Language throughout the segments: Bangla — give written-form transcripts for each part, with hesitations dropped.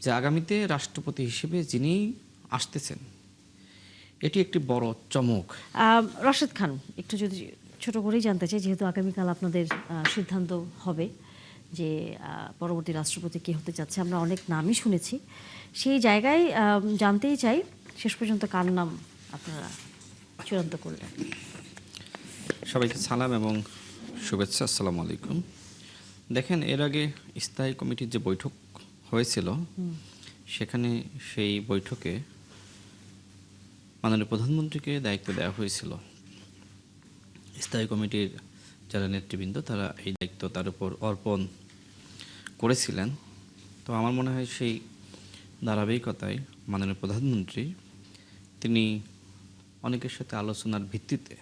যে আগামীতে রাষ্ট্রপতি হিসেবে যিনি আসতেছেন এটি একটি বড় চমক। রাশেদ খান, একটু যদি ছোট করেই জানতে চাই, যেহেতু আগামীকাল আপনাদের সিদ্ধান্ত হবে যে পরবর্তী রাষ্ট্রপতি কে হতে যাচ্ছে, আমরা অনেক নামই শুনেছি, সেই জায়গায় জানতেই চাই শেষ পর্যন্ত কার নাম আপনারা চূড়ান্ত করলেন। সবাইকে সালাম এবং শুভেচ্ছা, আসসালামু আলাইকুম। দেখেন, এর আগে স্থায়ী কমিটির যে বৈঠক হয়েছিল সেখানে সেই বৈঠকে মাননীয় প্রধানমন্ত্রীকে দায়িত্ব দেওয়া হয়েছিল। স্থায়ী কমিটির যারা নেতৃবৃন্দ তারা এই দায়িত্ব তার উপর অর্পণ করেছিলেন। তো আমার মনে হয় সেই ধারাবাহিকতায় মাননীয় প্রধানমন্ত্রী তিনি অনেকের সাথে আলোচনার ভিত্তিতে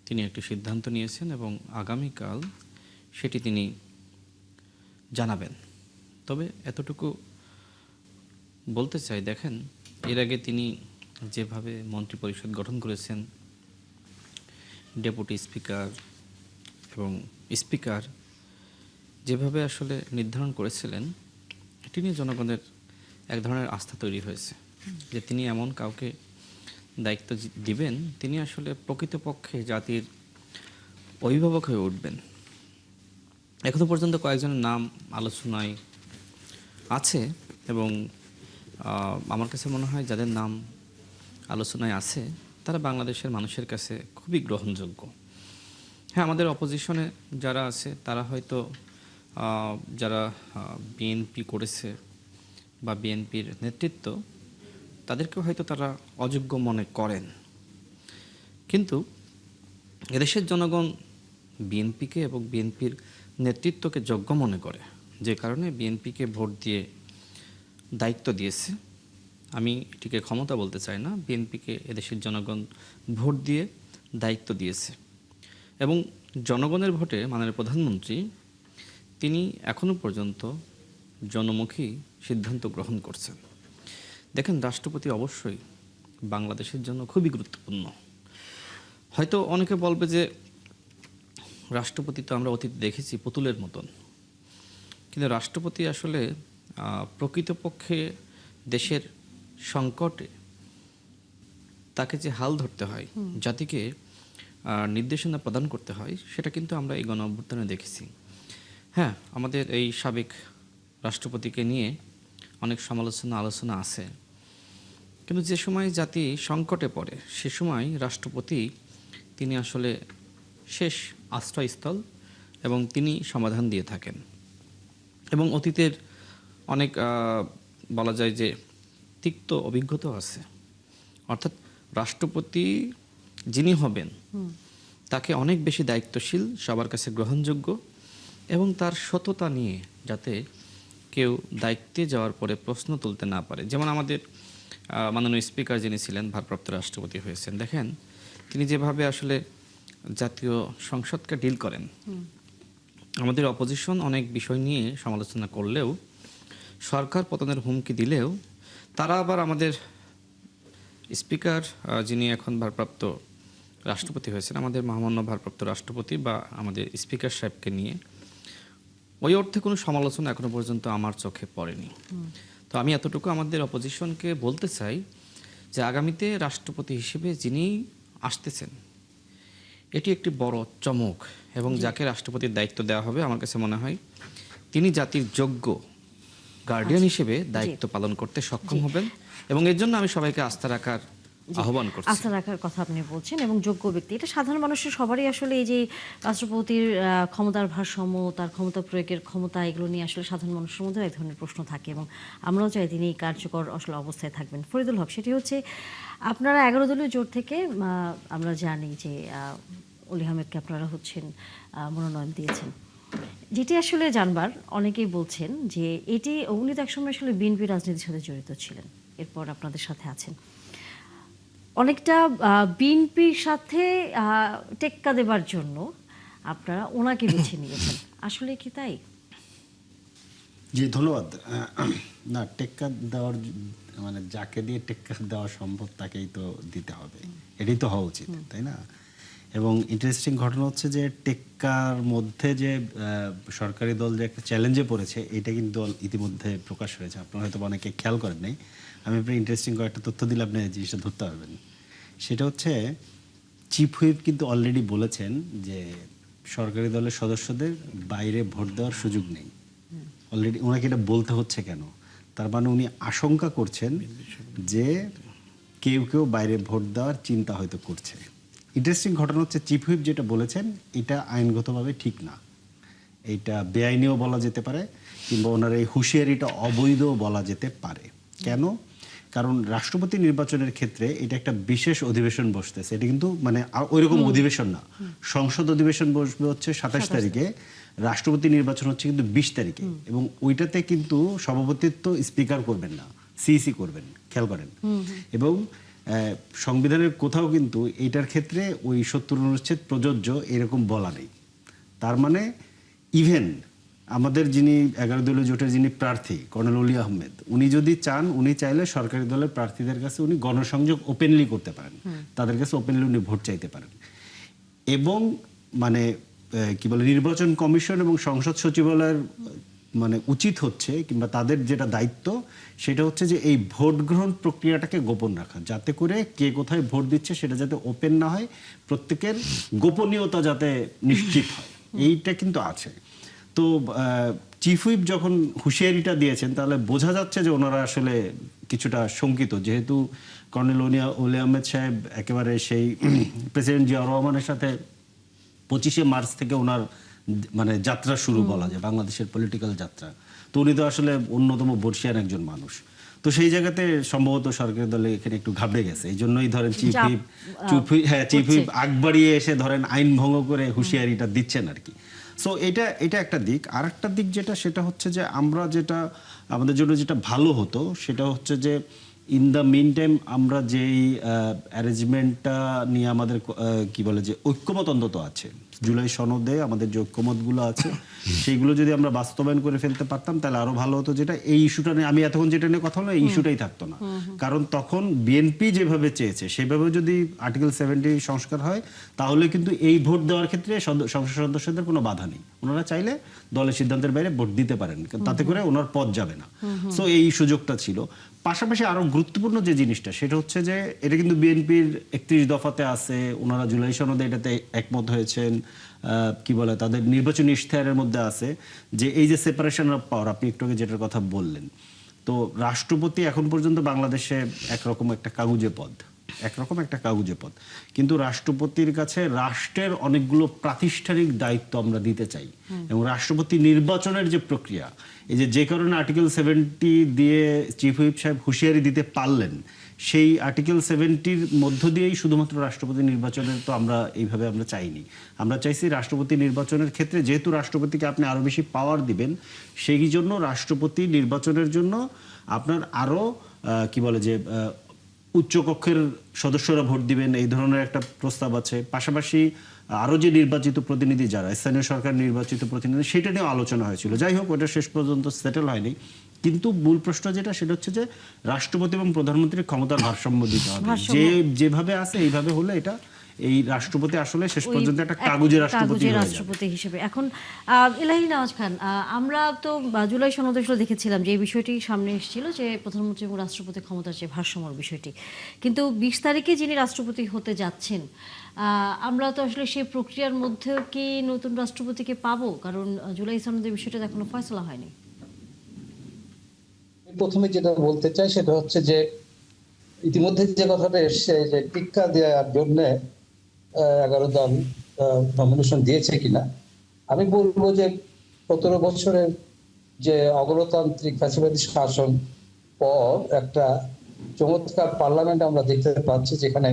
তিনি একটি সিদ্ধান্ত নিয়েছেন এবং আগামীকাল সেটি তিনি জানাবেন। তবে এতটুকু বলতে চাই, দেখেন, এর আগে তিনি যেভাবে মন্ত্রিপরিষদ গঠন করেছেন, ডেপুটি স্পিকার এবং স্পিকার যেভাবে আসলে নির্ধারণ করেছিলেন, এটি নিয়ে জনগণের এক ধরনের আস্থা তৈরি হয়েছে যে তিনি এমন কাউকে দায়িত্ব দিবেন তিনি আসলে প্রকৃতপক্ষে জাতির অভিভাবক হয়ে উঠবেন। এখনো পর্যন্ত কয়েকজনের নাম আলোচনায় আছে এবং আমার কাছে মনে হয় যাদের নাম আলোচনায় আছে তারা বাংলাদেশের মানুষের কাছে খুবই গ্রহণযোগ্য। হ্যাঁ, আমাদের অপোজিশনে যারা আছে তারা হয়তো যারা বিএনপি করেছে বা বিএনপির নেতৃত্ব তাদেরকে হয়তো তারা অযোগ্য মনে করেন, কিন্তু এদেশের জনগণ বিএনপিকে এবং বিএনপির নেতৃত্বকে যোগ্য মনে করে, যে কারণে বিএনপিকে ভোট দিয়ে দায়িত্ব দিয়েছে। আমি এটিকে ক্ষমতা বলতে চাই না, বিএনপিকে এদেশের জনগণ ভোট দিয়ে দায়িত্ব দিয়েছে এবং জনগণের ভোটে মাননীয় প্রধানমন্ত্রী তিনি এখনো পর্যন্ত জনমুখী সিদ্ধান্ত গ্রহণ করছেন। দেখেন, রাষ্ট্রপতি অবশ্যই বাংলাদেশের জন্য খুবই গুরুত্বপূর্ণ। হয়তো অনেকে বলবে যে রাষ্ট্রপতি তো আমরা অতীতে দেখেছি পুতুলের মতন, কিন্তু রাষ্ট্রপতি আসলে প্রকৃতপক্ষে দেশের সংকটে তাকে যে হাল ধরতে হয়, জাতিকে নির্দেশনা প্রদান করতে হয়, সেটা কিন্তু আমরা এই গণ-অভ্যুত্থানে দেখেছি। হ্যাঁ, আমাদের এই সাবেক রাষ্ট্রপতিকে নিয়ে অনেক আলোচনা আছে, কিন্তু যে সময় জাতি সংকটে পড়ে সে সময় রাষ্ট্রপতি তিনি আসলে শেষ আশ্রয়স্থল এবং তিনি সমাধান দিয়ে থাকেন। এবং অতীতের অনেক বলা যায় যে তিক্ত অভিজ্ঞতাও আছে, অর্থাৎ রাষ্ট্রপতি যিনি হবেন তাকে অনেক বেশি দায়িত্বশীল, সবার কাছে গ্রহণযোগ্য এবং তার সততা নিয়ে যাতে কেউ দায়িত্বে যাওয়ার পরে প্রশ্ন তুলতে না পারে। যেমন আমাদের মাননীয় স্পিকার যিনি ছিলেন, ভারপ্রাপ্ত রাষ্ট্রপতি হয়েছেন, দেখেন তিনি যেভাবে আসলে জাতীয় সংসদকে ডিল করেন। আমাদের অপোজিশন অনেক বিষয় নিয়ে সমালোচনা করলেও, সরকার পতনের হুমকি দিলেও, তারা আবার আমাদের স্পিকার যিনি এখন ভারপ্রাপ্ত রাষ্ট্রপতি হয়েছেন, আমাদের মহামান্য ভারপ্রাপ্ত রাষ্ট্রপতি বা আমাদের স্পিকার সাহেবকে নিয়ে ওই অর্থে কোনো সমালোচনা এখনো পর্যন্ত আমার চোখে পড়েনি। তো আমি এতটুকু আমাদের অপোজিশনকে বলতে চাই যে আগামীতে রাষ্ট্রপতি হিসেবে যিনি আসতেছেন এটি একটি বড় চমক এবং যাকে রাষ্ট্রপতির দায়িত্ব দেওয়া হবে আমার কাছে মনে হয় তিনি জাতির যোগ্য গার্ডিয়ান হিসেবে দায়িত্ব পালন করতে সক্ষম হবেন এবং এর জন্য আমি সবাইকে আস্থা রাখার আহ্বান করছি। আস্থা রাখার কথা আপনি বলছেন এবং যোগ্য ব্যক্তি, এটা সাধারণ মানুষের সবারই আসলে এই যে রাষ্ট্রপতির ক্ষমতার ভারসাম্য, তার ক্ষমতা প্রয়োগের ক্ষমতা, এগুলো নিয়ে আসলে সাধারণ মানুষের মধ্যে এক ধরনের প্রশ্ন থাকে এবং আমরাও চাই তিনি কার্যকর আসলে অবস্থায় থাকবেন। ফরিদুল হক, সেটি হচ্ছে আপনারা 11 দলীয় জোট থেকে আমরা জানি যে অলি আহমেদকে আপনারা মনোনয়ন দিয়েছেন, যেটি আসলে জানবার অনেকেই বলছেন যে এটি উনি তো একসময় আসলে বিএনপি রাজনীতির সাথে জড়িত ছিলেন, এরপর আপনাদের সাথে আছেন, অনেকটা বিএনপির সাথে টেক্কা দেবার জন্য আপনারা ওনাকে বেছে নিয়েছেন, আসলে কি তাই? জি, ধন্যবাদ। না, টেক্কা দেওয়ার মানে যাকে দিয়ে টেক্কা দেওয়া সম্ভব তাকেই তো দিতে হবে, এটাই তো হওয়া উচিত, তাই না? এবং ইন্টারেস্টিং ঘটনা হচ্ছে যে টেক্কার মধ্যে যে সরকারি দল যে একটা চ্যালেঞ্জে পড়েছে, এটা কিন্তু ইতিমধ্যে প্রকাশ হয়েছে। আপনারা হয়তো অনেকে খেয়াল করেন নাই। আমি আপনার ইন্টারেস্টিং কয়েকটা তথ্য দিলে আপনি এই জিনিসটা ধরতে পারবেন। সেটা হচ্ছে চিফ হুইপ কিন্তু অলরেডি বলেছেন যে সরকারি দলের সদস্যদের বাইরে ভোট দেওয়ার সুযোগ নেই। অলরেডি ওনাকে এটা বলতে হচ্ছে কেন? তার মানে উনি আশঙ্কা করছেন যে কেউ কেউ বাইরে ভোট দেওয়ার চিন্তা হয়তো করছে। ইন্টারেস্টিং ঘটনা হচ্ছে চিফ হুইপ যেটা বলেছেন এটা আইনগতভাবে ঠিক না, এটা বেআইনিও বলা যেতে পারে, কিংবা ওনার এই হুঁশিয়ারিটা অবৈধও বলা যেতে পারে। কেন? কারণ রাষ্ট্রপতি নির্বাচনের ক্ষেত্রে এটা একটা বিশেষ অধিবেশন বসতেছে। এটা কিন্তু মানে ওইরকম অধিবেশন না। সংসদ অধিবেশন বসবে হচ্ছে 27 তারিখে, রাষ্ট্রপতি নির্বাচন হচ্ছে কিন্তু 20 তারিখে, এবং ওইটাতে কিন্তু সভাপতিত্ব স্পিকার করবেন না, সিইসি করবেন, খেয়াল করেন। এবং সংবিধানের কোথাও কিন্তু এটার ক্ষেত্রে ওই 70 অনুচ্ছেদ প্রযোজ্য এরকম বলা নেই। তার মানে ইভেন আমাদের যিনি 11 দলীয় জোটের যিনি প্রার্থী কর্নেল অলি আহমেদ, উনি যদি চান, উনি চাইলে সরকারি দলের প্রার্থীদের কাছে উনি গণসংযোগ ওপেনলি করতে পারেন, তাদের কাছে ওপেনলি উনি ভোট চাইতে পারেন। এবং মানে কি বলে, নির্বাচন কমিশন এবং সংসদ সচিবালয়ের মানে উচিত হচ্ছে, কিংবা তাদের যেটা দায়িত্ব সেটা হচ্ছে যে এই ভোট গ্রহণ প্রক্রিয়াটাকে গোপন রাখা, যাতে করে কে কোথায় ভোট দিচ্ছে সেটা যাতে ওপেন না হয়, প্রত্যেকের গোপনীয়তা যাতে নিশ্চিত হয়, এইটা কিন্তু আছে। তো চিফ হুইপ যখন হুঁশিয়ারিটা দিয়েছেন, তাহলে বোঝা যাচ্ছে যে ওনারা আসলে কিছুটা শঙ্কিত, যেহেতু কর্নেল অলি আহমেদ সাহেব একেবারে সেই প্রেসিডেন্ট জিয়া রহমানের সাথে 25শে মার্চ থেকে ওনার মানে যাত্রা শুরু বলা যায়, বাংলাদেশের পলিটিক্যাল যাত্রা। তো উনি তো আসলে অন্যতম বর্ষিয়ান একজন মানুষ। তো সেই জায়গাতে সম্ভবত সরকারি দলে এখানে একটু ঘাবড়ে গেছে। এই জন্যই ধরেন চিফ হুইপ আগ বাড়িয়ে এসে ধরেন আইন ভঙ্গ করে হুঁশিয়ারিটা দিচ্ছেন আর কি। সো এটা একটা দিক। আর একটা দিক যেটা, সেটা হচ্ছে যে আমরা যেটা আমাদের জন্য যেটা ভালো হতো সেটা হচ্ছে যে ইন দ্য মিন টাইম আমরা যেই অ্যারেঞ্জমেন্টটা নিয়ে আমাদের কি বলে যে ঐক্যমত অন্তত আছে, জুলাই সনদে আমাদের যে ঐক্যমতগুলো আছে সেইগুলো যদি আমরা বাস্তবায়ন করে ফেলতে পারতাম তাহলে আরো ভালো হতো। যেটা এই ইস্যুটা নিয়ে আমি এতক্ষণ যেটা নিয়ে কথা বললাম, এই ইস্যুটাই থাকতো না। কারণ তখন বিএনপি যেভাবে চেয়েছে সেভাবে যদি আর্টিকেল 70 সংস্কার হয়, তাহলে কিন্তু এই ভোট দেওয়ার ক্ষেত্রে সংসদ সদস্যদের কোনো বাধা নেই। ওনারা চাইলে দলের সিদ্ধান্তের বাইরে ভোট দিতে পারেন, তাতে করে ওনার পদ যাবে না। সো এই সুযোগটা ছিল। পাশাপাশি আরো গুরুত্বপূর্ণ যে জিনিসটা সেটা হচ্ছে যে এটা কিন্তু বিএনপির 31 দফাতে আছে, ওনারা জুলাই সনদে এটাতে একমত হয়েছেন, কি বলে তাদের নির্বাচনী ইশতেহারের মধ্যে আছে যে এই যে সেপারেশন অফ পাওয়ার, আপনি একটু আগে যেটার কথা বললেন। তো রাষ্ট্রপতি এখন পর্যন্ত বাংলাদেশে একরকম একটা কাগুজে পদ, কিন্তু রাষ্ট্রপতির কাছে রাষ্ট্রের অনেকগুলো প্রাতিষ্ঠানিক দায়িত্ব আমরা দিতে চাই। এবং রাষ্ট্রপতি নির্বাচনের যে প্রক্রিয়া, এই যে কারণে আর্টিকেল 70 দিয়ে চিফ হুইপ সাহেব হুঁশিয়ারি দিতে পারলেন, সেই আর্টিকেল 70-র মধ্য দিয়েই শুধুমাত্র রাষ্ট্রপতি নির্বাচনের তো আমরা এইভাবে আমরা চাইনি। আমরা চাইছি রাষ্ট্রপতি নির্বাচনের ক্ষেত্রে যেহেতু রাষ্ট্রপতিকে আপনি আরো বেশি পাওয়ার দিবেন, সেই জন্য রাষ্ট্রপতি নির্বাচনের জন্য আপনার আরো কি বলে যে উচ্চকক্ষের সদস্যরা ভোট দিবেন, এই ধরনের একটা প্রস্তাব আছে। পাশাপাশি আরো যে নির্বাচিত প্রতিনিধি, যারা স্থানীয় সরকার নির্বাচিত প্রতিনিধি, সেটা নিয়ে আলোচনা হয়েছিল। যাই হোক, ওটা শেষ পর্যন্ত সেটেল হয়নি। কিন্তু মূল প্রশ্ন যেটা, সেটা হচ্ছে যে রাষ্ট্রপতি এবং প্রধানমন্ত্রীর ক্ষমতার ভারসাম্য দিতে হবে। যেভাবে আছে এইভাবে হলে এটা এই রাষ্ট্রপতি আসলে শেষ পর্যন্ত একটা কাগজের রাষ্ট্রপতি হিসেবে। এখন এলাহি নওয়াজ খান, আমরা তো জুলাই সনদে দেখেছিলাম যে এই বিষয়টি সামনে এসেছিল যে প্রধানমন্ত্রী এবং রাষ্ট্রপতি ক্ষমতার যে ভারসাম্যর বিষয়টি, কিন্তু 20 তারিখে যিনি রাষ্ট্রপতি হতে যাচ্ছেন, আমরা তো আসলে সেই প্রক্রিয়ার মধ্যেও কি নতুন রাষ্ট্রপতিকে পাবো? কারণ জুলাই সনদের বিষয়টা এখনো ফয়সালা হয়নি। প্রথমে যেটা বলতে চাই সেটা হচ্ছে যে ইতিমধ্যে যে কথাটা এসছে যে টিক্কা দেওয়ার জন্য 11 দল নমিনেশন দিয়েছে কিনা, আমি বলবো যে 17 বছরের যে অগণতান্ত্রিক ফ্যাসিবাদী শাসন পর একটা চমৎকার পার্লামেন্ট আমরা দেখতে পাচ্ছি, যেখানে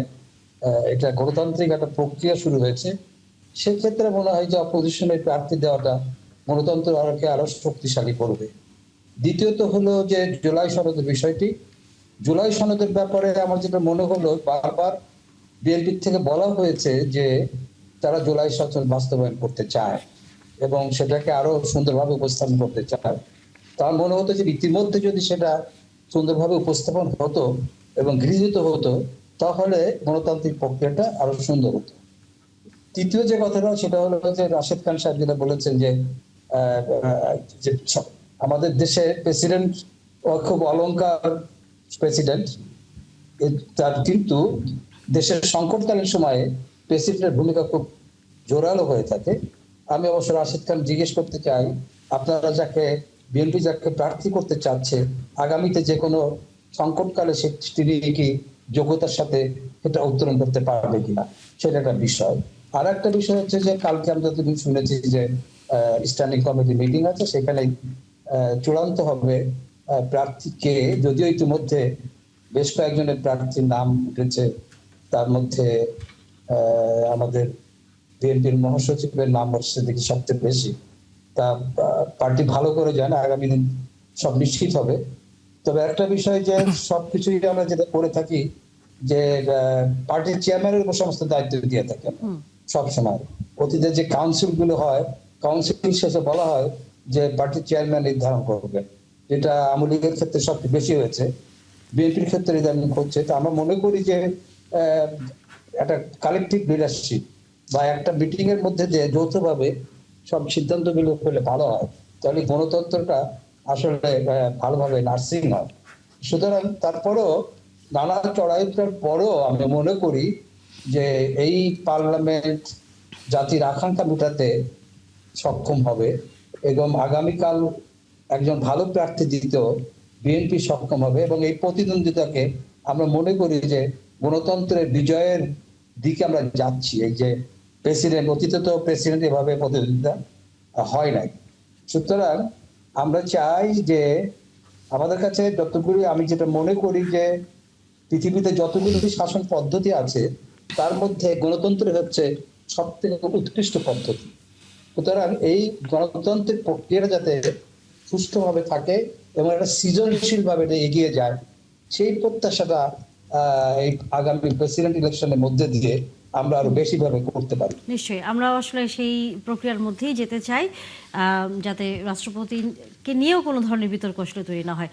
এটা গণতান্ত্রিক একটা প্রক্রিয়া শুরু হয়েছে। সেক্ষেত্রে মনে হয় যে অপোজিশনের প্রার্থী দেওয়াটা গণতন্ত্র আরো শক্তিশালী করবে। দ্বিতীয়ত হলো যে জুলাই সনদের বিষয়টি। জুলাই সনদের ব্যাপারে আমার যেটা মনে হলো, বারবার বিএনপি থেকে বলা হয়েছে যে তারা জুলাই সনদ বাস্তবায়ন করতে চায় এবং সেটাকে আরো সুন্দরভাবে উপস্থাপন করতে চায়। তার মনে হতো যে ইতিমধ্যে যদি সেটা সুন্দরভাবে উপস্থাপন হতো এবং গৃহীত হতো, তাহলে গণতান্ত্রিক প্রক্রিয়াটা আরো সুন্দর হতো। তৃতীয় যে কথাটা সেটা হলো যে রাশেদ খান সাহেব যেটা বলেছেন যে যে আমাদের দেশে প্রেসিডেন্ট খুব অলংকার প্রেসিডেন্ট, তার কিন্তু দেশের সংকটকালীন সময়ে প্রেসিডেন্টের ভূমিকা খুব জোরালো হয়ে থাকে। আমি অবশ্য রাশেদ খান জিজ্ঞেস করতে চাই, আপনারা যাকে বিএনপি যাকে প্রার্থী করতে চাচ্ছে আগামীতে যে কোনো সংকটকালে তিনি কি যোগ্যতার সাথে এটা উত্তরণ করতে পারবে কিনা, সেটা একটা বিষয়। আর একটা বিষয় হচ্ছে যে কালকে আমরা যতদিন শুনেছি যে স্ট্যান্ডিং কমিটি মিটিং আছে, সেখানে চূড়ান্ত হবে প্রার্থীকে, যদিও ইতিমধ্যে বেশ কয়েকজনের প্রার্থীর নাম উঠেছে, তার মধ্যে আমাদের বিএনপির মহাসচিবের নাম হচ্ছে দেখি সবচেয়ে বেশি। তা পার্টি ভালো করে জানে, আগামী দিন সব নিশ্চিত হবে। তবে একটা বিষয় যে সবকিছুই আমরা যেটা করে থাকি যে পার্টির চেয়ারম্যানের উপর সমস্ত দায়িত্ব দিয়ে থাকেন সব সময়। অতীতে যে কাউন্সিল গুলো হয়, কাউন্সিল শেষে বলা হয় যে পার্টির চেয়ারম্যান নির্ধারণ করবেন, যেটা আওয়ামী লীগের ক্ষেত্রে সবচেয়ে বেশি হয়েছে, বিএনপির ক্ষেত্রে ইদানিং হচ্ছে। তো আমরা মনে করি যে একটা কালেকটিভ লিডারশিপ বা একটা মিটিং এর মধ্যে যে যৌথভাবে সব সিদ্ধান্তগুলো করলে ভালো হয়, তাহলে গণতন্ত্রটা আসলে ভালোভাবে নার্সিং হয়। সুতরাং তারপরেও নানা চড়াইটার পরও আমি মনে করি যে এই পার্লামেন্ট জাতির আকাঙ্ক্ষা মেটাতে সক্ষম হবে এবং আগামীকাল একজন ভালো প্রার্থী দিতেও বিএনপি সক্ষম হবে। এবং এই প্রতিদ্বন্দ্বিতাকে আমরা মনে করি যে গণতন্ত্রের বিজয়ের দিকে আমরা যাচ্ছি। এই যে প্রেসিডেন্ট, অতীতে তো প্রেসিডেন্ট এভাবে প্রতিদ্বন্দ্বিতা হয় নাই। সুতরাং আমরা চাই যে আমাদের কাছে যতগুলি, আমি যেটা মনে করি যে পৃথিবীতে যতগুলি শাসন পদ্ধতি আছে তার মধ্যে গণতন্ত্র হচ্ছে সব থেকে উৎকৃষ্ট পদ্ধতি। সুতরাং এই গণতন্ত্রের প্রক্রিয়াটা যাতে সুষ্ঠুভাবে থাকে এবং একটা সৃজনশীল ভাবে এগিয়ে যায়, সেই প্রত্যাশাটা এই আগামী প্রেসিডেন্ট ইলেকশনের মধ্যে দিয়ে আমরা আরো বেশি ভাবে করতে পারি। নিশ্চয়ই আমরা আসলে সেই প্রক্রিয়ার মধ্যেই যেতে চাই, যাতে রাষ্ট্রপতিকে নিয়েও কোনো ধরনের বিতর্ক আসলে তৈরি না হয়।